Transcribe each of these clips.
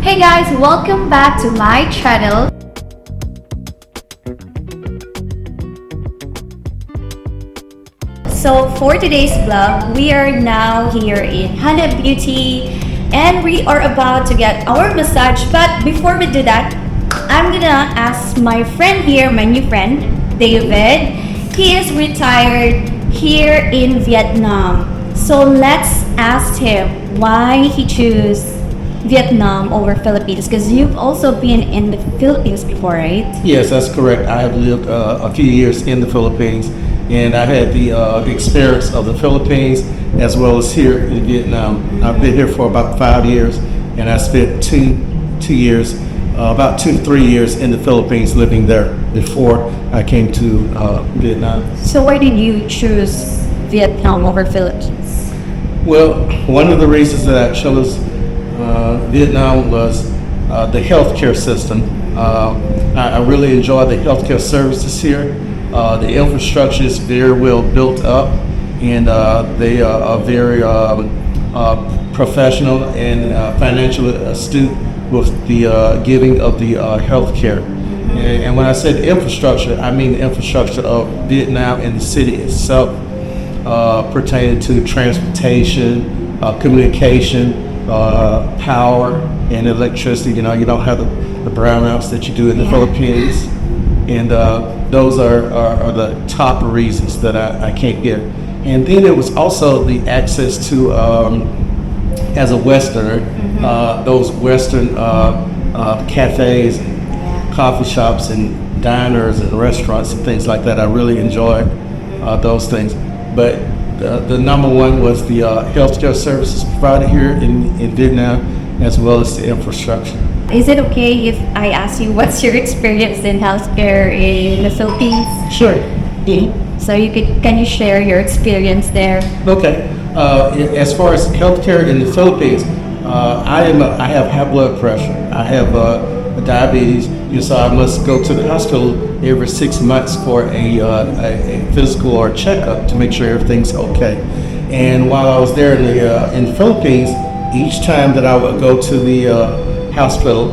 Hey guys, welcome back to my channel. So for today's vlog, we are now here in Hana Beauty and we are about to get our massage. But before we do that, I'm gonna ask my friend here, my new friend, David. He is retired here in Vietnam. So let's ask him why he chose Vietnam over Philippines, because you've also been in the Philippines before, right? Yes, that's correct. I have lived a few years in the Philippines, and I've had the experience of the Philippines as well as here in Vietnam. I've been here for about 5 years, and I spent two years, about 2 to 3 years in the Philippines living there before I came to Vietnam. So why did you choose Vietnam over Philippines? Well, one of the reasons that I chose Vietnam was the healthcare system. I really enjoy the healthcare services here. The infrastructure is very well built up, and they are very professional and financially astute with the giving of the healthcare. And when I said infrastructure, I mean the infrastructure of Vietnam and the city itself, pertaining to transportation, communication, power, and electricity. You know, you don't have the brownouts that you do in the Philippines, and those are the top reasons that I can't get. And then it was also the access to, as a Westerner, those Western cafes, and coffee shops, and diners and restaurants and things like that. I really enjoyed those things. But the number one was the healthcare services provided here in Vietnam, as well as the infrastructure. Is it okay if I ask you what's your experience in healthcare in the Philippines? Sure. So can you share your experience there? Okay. As far as healthcare in the Philippines, I have high blood pressure. I have diabetes, so I must go to the hospital every 6 months for a physical or checkup to make sure everything's okay. And while I was there in the Philippines, each time that I would go to the hospital,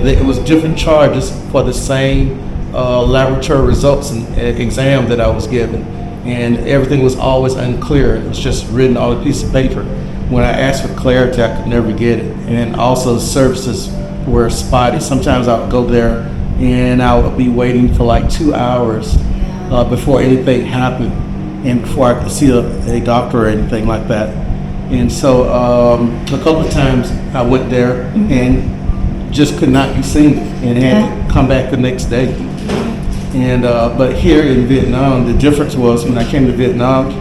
it was different charges for the same laboratory results and exam that I was given, and everything was always unclear. It was just written on a piece of paper. When I asked for clarity, I could never get it. And also the services were spotty. Sometimes I would go there and I would be waiting for like 2 hours before anything happened and before I could see a doctor or anything like that. And so a couple of times I went there and just could not be seen and had to come back the next day. And but here in Vietnam, the difference was when I came to Vietnam,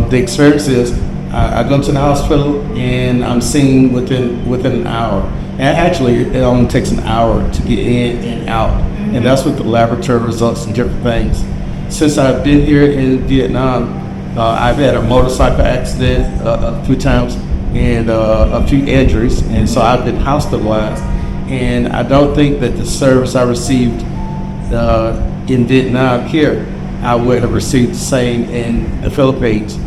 the experience is I go to the hospital and I'm seen within an hour. And actually, it only takes an hour to get in and out, and that's with the laboratory results and different things. Since I've been here in Vietnam, I've had a motorcycle accident a few times and a few injuries, and so I've been hospitalized. And I don't think that the service I received in Vietnam here, I would have received the same in the Philippines.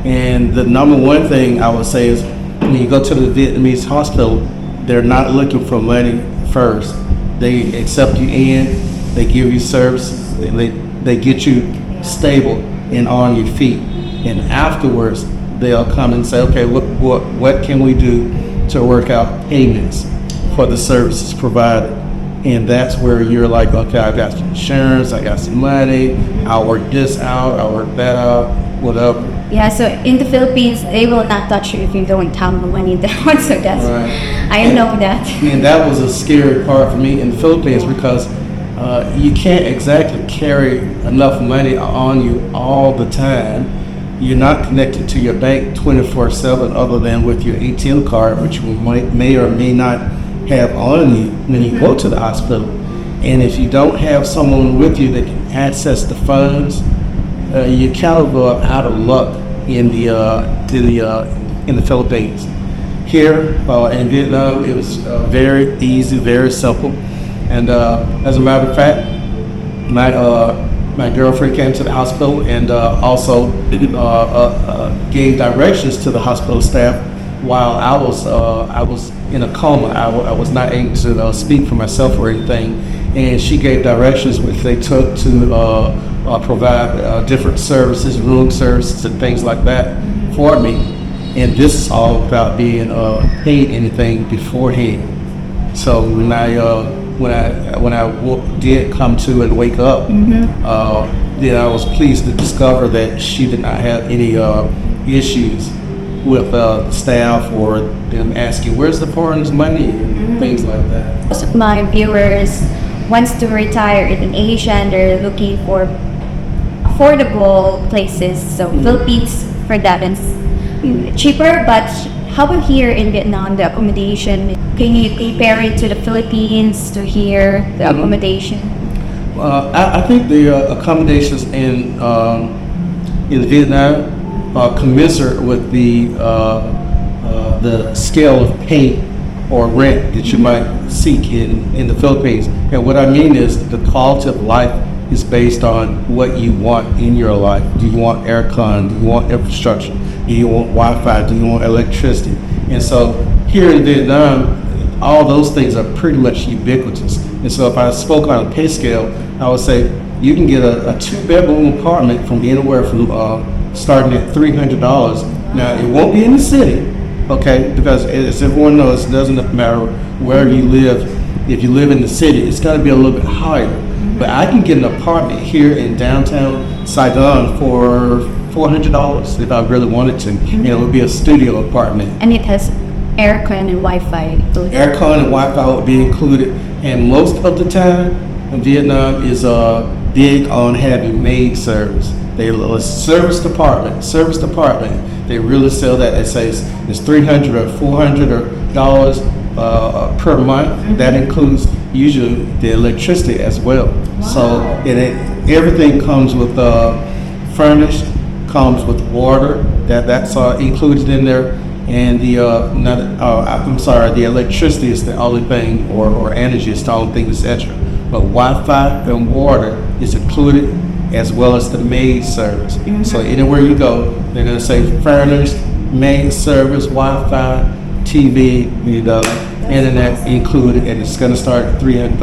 And the number one thing I would say is when you go to the Vietnamese hospital, they're not looking for money first. They accept you in, they give you services, they get you stable and on your feet. And afterwards, they'll come and say, okay, what can we do to work out payments for the services provided? And that's where you're like, okay, I got some insurance, I got some money, I'll work this out, I'll work that out, whatever. Yeah, so in the Philippines, they will not touch you if you don't have the money down. So that's, Right. I know that. And that was a scary part for me in the Philippines because you can't exactly carry enough money on you all the time. You're not connected to your bank 24/7 other than with your ATM card, which you may or may not have on you when you go to the hospital. And if you don't have someone with you that can access the funds, you kind of out of luck in the Philippines. Here in Vietnam, it was very easy, very simple. And as a matter of fact, my girlfriend came to the hospital and also gave directions to the hospital staff while I was in a coma. I was not able to speak for myself or anything, and she gave directions which they took to provide different services, room services, and things like that for me. And this is all without being paid anything beforehand. So when I did come to and wake up, then I was pleased to discover that she did not have any issues with staff or them asking, where's the foreign's money, and things like that. Most of my viewers wants to retire in Asia and they're looking for affordable places. So Philippines for that is cheaper, but how about here in Vietnam, the accommodation? Can you compare it to the Philippines, to here, the accommodation? I think the accommodations in Vietnam are commensurate with the scale of pay or rent that you might seek in the Philippines. And what I mean is the quality of life is based on what you want in your life. Do you want aircon? Do you want infrastructure? Do you want Wi-Fi? Do you want electricity? And so here in Vietnam, all those things are pretty much ubiquitous. And so if I spoke on a pay scale, I would say you can get a 2-bedroom apartment from anywhere from starting at $300. Now, it won't be in the city, okay, because as everyone knows, it doesn't matter where you live. If you live in the city, it's got to be a little bit higher. But I can get an apartment here in downtown Saigon for $400 if I really wanted to. And it would be a studio apartment. And it has aircon and Wi-Fi included. Aircon and Wi-Fi would be included. And most of the time, Vietnam is big on having maid service. They service department. They really sell that. They say it's $300 or $400 per month. That includes usually the electricity as well. Wow. So everything comes with furnished, comes with water. That's included in there. And the electricity is the only thing, or energy is the only thing that's extra. But Wi-Fi and water is included, as well as the maid service. So anywhere you go, they're going to say furnished, maid service, Wi-Fi, TV, internet included, and it's going to start at $300,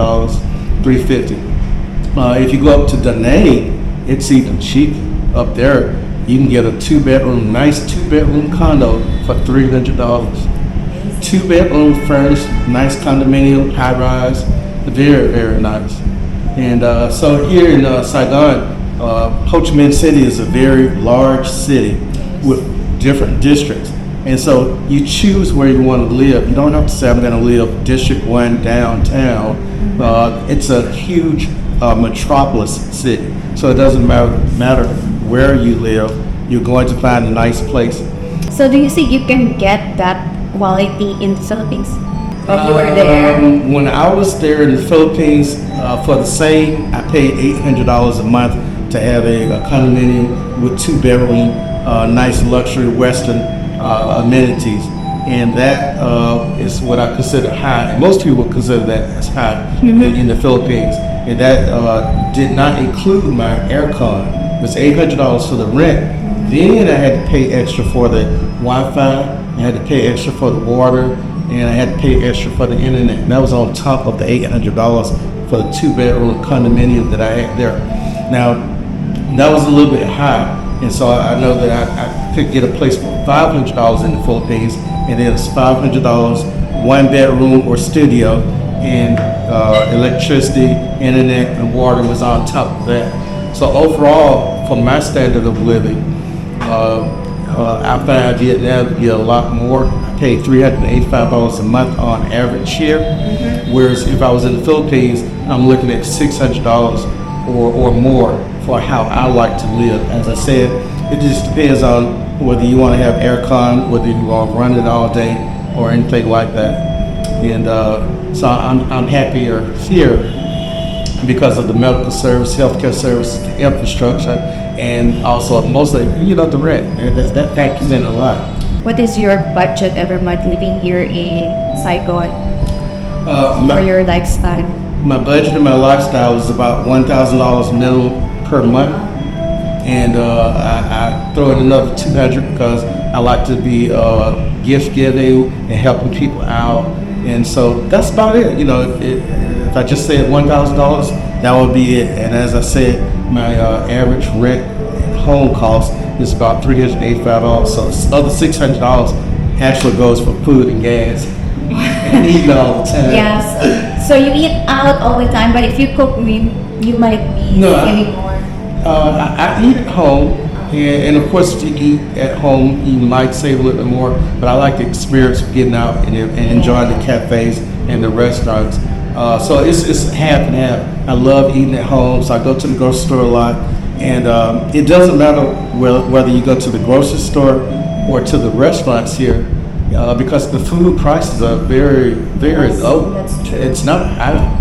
$350. If you go up to Da Nang, it's even cheaper. Up there, you can get a nice two-bedroom condo for $300. 2-bedroom furnished, nice condominium, high-rise, very, very nice. And so here in Saigon, Ho Chi Minh City is a very large city with different districts. And so you choose where you want to live. You don't have to say, I'm going to live District 1 downtown. It's a huge metropolis city. So it doesn't matter where you live, you're going to find a nice place. So do you think you can get that quality in the Philippines? Or you were there? When I was there in the Philippines, for the same, I paid $800 a month to have a condominium with 2-bedroom, nice luxury Western amenities. And that is what I consider high. Most people would consider that as high in the Philippines. And that did not include my aircon. It was $800 for the rent. Then I had to pay extra for the Wi-Fi. I had to pay extra for the water. And I had to pay extra for the internet. And that was on top of the $800 for the 2-bedroom condominium that I had there. Now, that was a little bit high. And so I know that I could get a place for $500 in the Philippines. And then it's $500, 1-bedroom or studio. And electricity, internet, and water was on top of that. So overall, for my standard of living, I find Vietnam to be a lot more. I pay $385 a month on average here, whereas if I was in the Philippines, I'm looking at $600 or more for how I like to live. As I said, it just depends on whether you want to have aircon, whether you want to run it all day, or anything like that. And so I'm happier here because of the medical service, healthcare service, the infrastructure, and also mostly, the rent. That factors in a lot. What is your budget every month living here in Saigon for your lifestyle? My budget and my lifestyle is about $1,000 minimum per month, and I throw in another $200 because I like to be gift giving and helping people out. And so that's about it. You know, if I just said $1,000, that would be it. And as I said, my average rent home cost is about $385. So the other $600 actually goes for food and gas and eating all the time. Yes. So you eat out all the time, but if you cook, you might be saving more. I eat at home, and of course, if you eat at home, you might save a little bit more. But I like the experience of getting out and enjoying the cafes and the restaurants. So it's half and half. I love eating at home, so I go to the grocery store a lot. And it doesn't matter whether you go to the grocery store or to the restaurants here, because the food prices are very, very low. It's not high.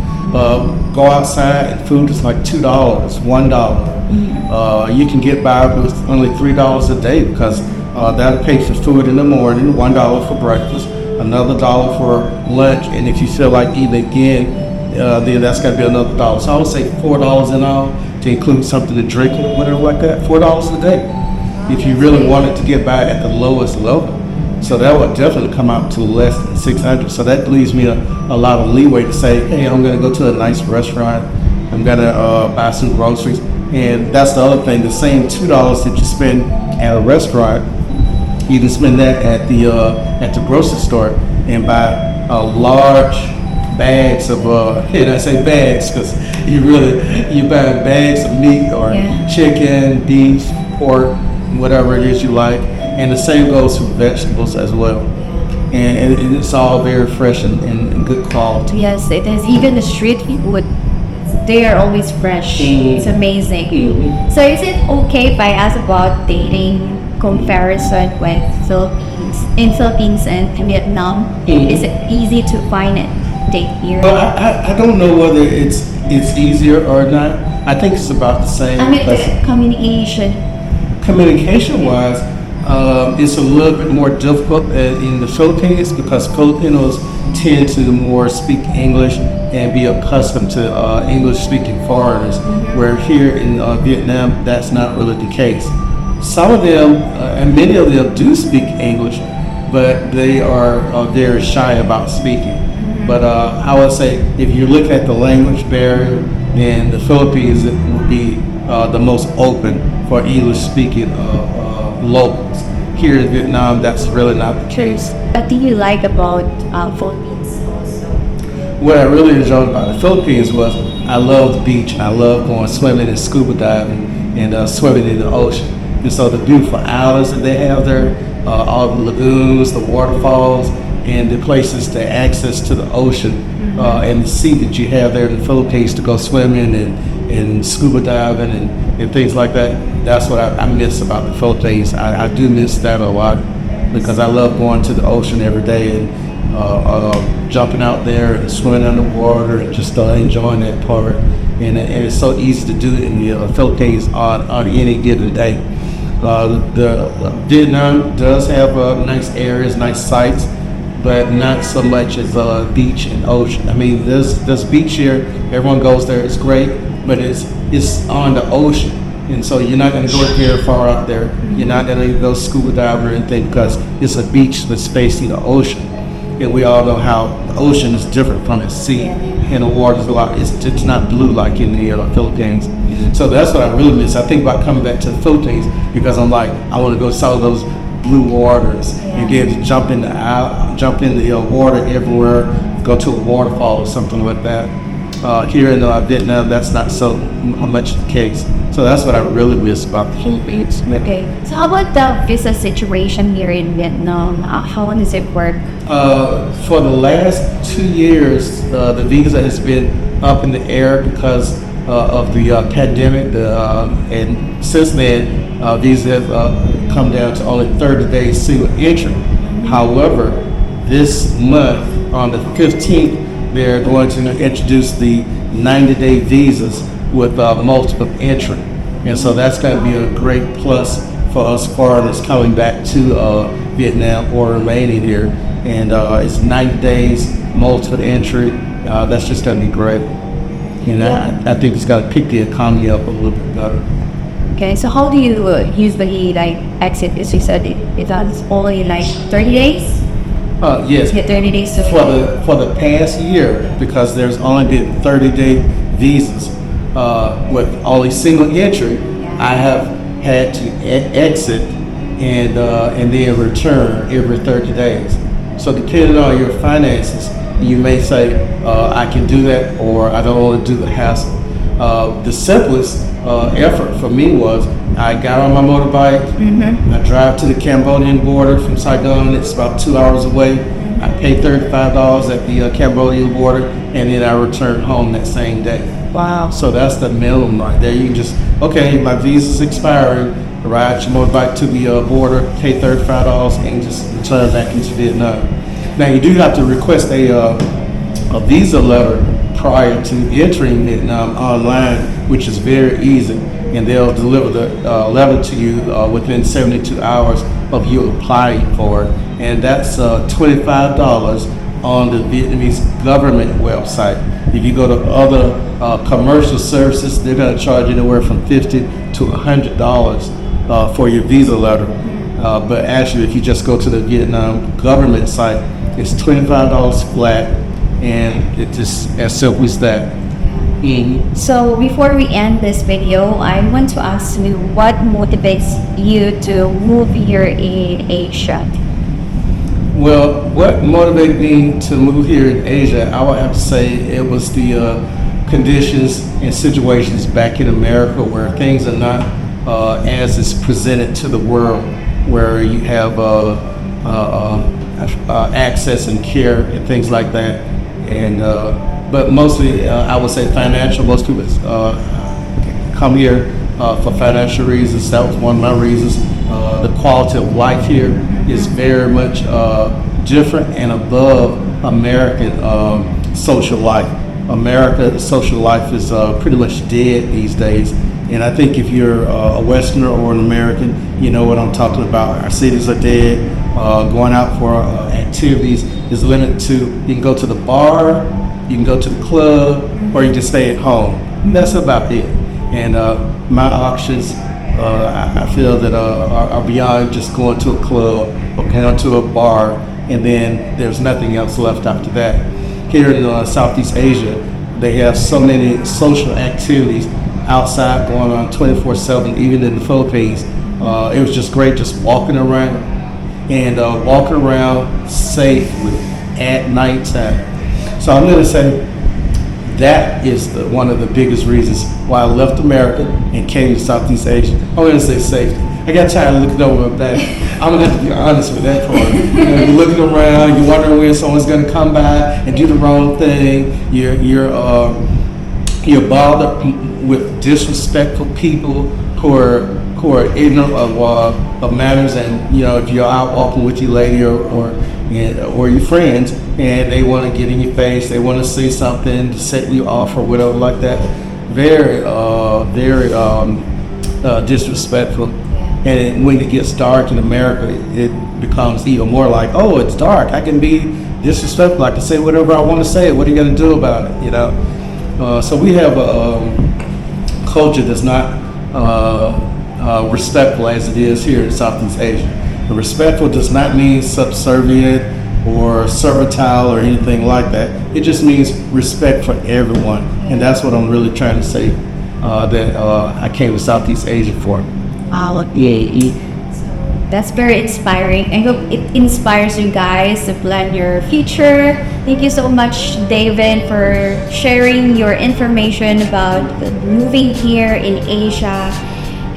Go outside and food is like $2, $1. You can get by with only $3 a day because that'll pay for food in the morning, $1 for breakfast, another $1 for lunch, and if you feel like eating again, then that's got to be another $1. So I would say $4 in all to include something to drink or whatever like that. $4 a day if you really wanted to get by at the lowest level. So that would definitely come out to less than $600. So that leaves me a lot of leeway to say, hey, I'm going to go to a nice restaurant. I'm going to buy some groceries. And that's the other thing. The same $2 that you spend at a restaurant, you can spend that at the grocery store and buy large bags of, and I say bags because you buy bags of meat or chicken, beef, pork, whatever it is you like. And the same goes for vegetables as well. And it's all very fresh and good quality. Yes, it is. Even the street food, they are always fresh. It's amazing. So is it okay if I ask about dating comparison with Philippines and Vietnam? Is it easy to find a date here? Well, I don't know whether it's easier or not. I think it's about the same. I mean, the communication. Communication-wise, it's a little bit more difficult in the Philippines because Filipinos tend to more speak English and be accustomed to English-speaking foreigners, where here in Vietnam, that's not really the case. Some of them, and many of them do speak English, but they are very shy about speaking. But I would say if you look at the language barrier, then the Philippines would be the most open for English-speaking locals. Here in Vietnam, that's really not the case. What do you like about Philippines also? What I really enjoyed about the Philippines was I love the beach. I love going swimming and scuba diving and swimming in the ocean. And so the beautiful islands that they have there, all the lagoons, the waterfalls, and the places to access to the ocean and the sea that you have there in the Philippines to go swimming and scuba diving and things like that. That's what I miss about the Philippines. I do miss that a lot because I love going to the ocean every day and jumping out there and swimming underwater and just enjoying that part. And it's so easy to do it in the Philippines on any given day. Vietnam does have nice areas, nice sites, but not so much as beach and ocean. I mean, there's beach here. Everyone goes there. It's great, but it's on the ocean, and so you're not going to go very far out there. You're not going to go scuba diving or anything because it's a beach that's facing the ocean, and we all know how the ocean is different from the sea, and the water's a lot. It's not blue like in the Philippines. So that's what I really miss. I think about coming back to the Philippines because I'm like, I want to go saw those blue waters and get to jump in the water everywhere, go to a waterfall or something like that. Here in Vietnam, that's not so much the case. So that's what I really miss about the Philippines. Okay. So how about the visa situation here in Vietnam? How does it work? For the last 2 years, the visa has been up in the air because of the pandemic, and since then, visas have come down to only 30 days single entry. However, this month, on the 15th, they're going to introduce the 90-day visas with multiple entry. And so that's going to be a great plus for us foreigners coming back to Vietnam or remaining here. And it's 90 days, multiple entry. That's just going to be great. And I think it's got to pick the economy up a little bit better. Okay, so how do you usually like exit? As you said, it's only like 30 days. Yes. Yeah, 30 days. To For the past year, because there's only been 30-day visas with only single entry, I have had to exit and then return every 30 days. So depending on your finances, you may say I can do that, or I don't want to do the hassle. The simplest effort for me was I got on my motorbike. I drive to the Cambodian border from Saigon. It's about 2 hours away. I pay $35 at the Cambodian border, and then I return home that same day. Wow. So that's the minimum right there. You can just, okay, my visa's expiring, ride your motorbike to the border, pay $35, and just return back into Vietnam. Now you do have to request a visa letter prior to entering Vietnam online, which is very easy, and they'll deliver the letter to you within 72 hours of you applying for it, and that's $25 on the Vietnamese government website. If you go to other commercial services, they're going to charge anywhere from $50 to $100 for your visa letter. But actually, if you just go to the Vietnam government site, it's $25 flat, and it's just as simple as that. So before we end this video, I want to ask you what motivates you to move here in Asia? Well, what motivated me to move here in Asia, I would have to say it was the conditions and situations back in America where things are not as is presented to the world, where you have access and care and things like that. And but mostly, I would say financial. Most people come here for financial reasons. That was one of my reasons. The quality of life here is very much different and above American social life. America's social life is pretty much dead these days. And I think if you're a Westerner or an American, you know what I'm talking about. Our cities are dead. Going out for activities is limited to, you can go to the bar, you can go to the club, or you can just stay at home. And that's about it. And my options, I feel that are beyond just going to a club or going to a bar, and then there's nothing else left after that. Here in Southeast Asia, they have so many social activities outside going on 24/7, even in the Philippines. It was just great just walking around safely at nighttime. So I'm going to say that is one of the biggest reasons why I left America and came to Southeast Asia. I'm going to say safety. I got tired of looking over my back. I'm going to have to be honest with that part. You're looking around, you're wondering when someone's going to come by and do the wrong thing. You're bothered with disrespectful people who are ignorant of manners, and if you're out walking with your lady or your friends and they want to get in your face, they want to say something to set you off or whatever like that, very disrespectful. And when it gets dark in America, it becomes even more like, oh, it's dark, I can be disrespectful, I can say whatever I want to say, what are you going to do about it? So we have a culture that's not respectful as it is here in Southeast Asia. And respectful does not mean subservient or servile or anything like that. It just means respect for everyone, and that's what I'm really trying to say that I came to Southeast Asia for. That's very inspiring. I hope it inspires you guys to plan your future. Thank you so much, David, for sharing your information about moving here in Asia.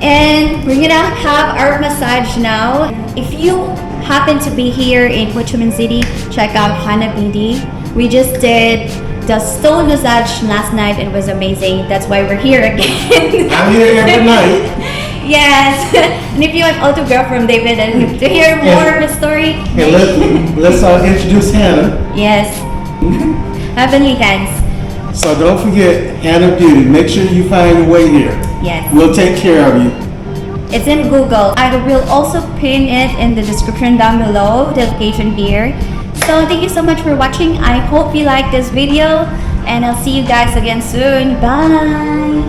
And we're gonna have our massage now. If you happen to be here in Ho Chi Minh City, check out Hana Beauty. We just did the stone massage last night. It was amazing. That's why we're here again. I'm here every night. Yes. And if you want autograph from David and to hear more of his story, let's introduce Hana. yes. Heavenly Hands. So don't forget Hana Beauty. Make sure you find your way here. Yes. We'll take care of you. It's in Google. I will also pin it in the description down below, the location here. So thank you so much for watching. I hope you like this video, and I'll see you guys again soon. Bye.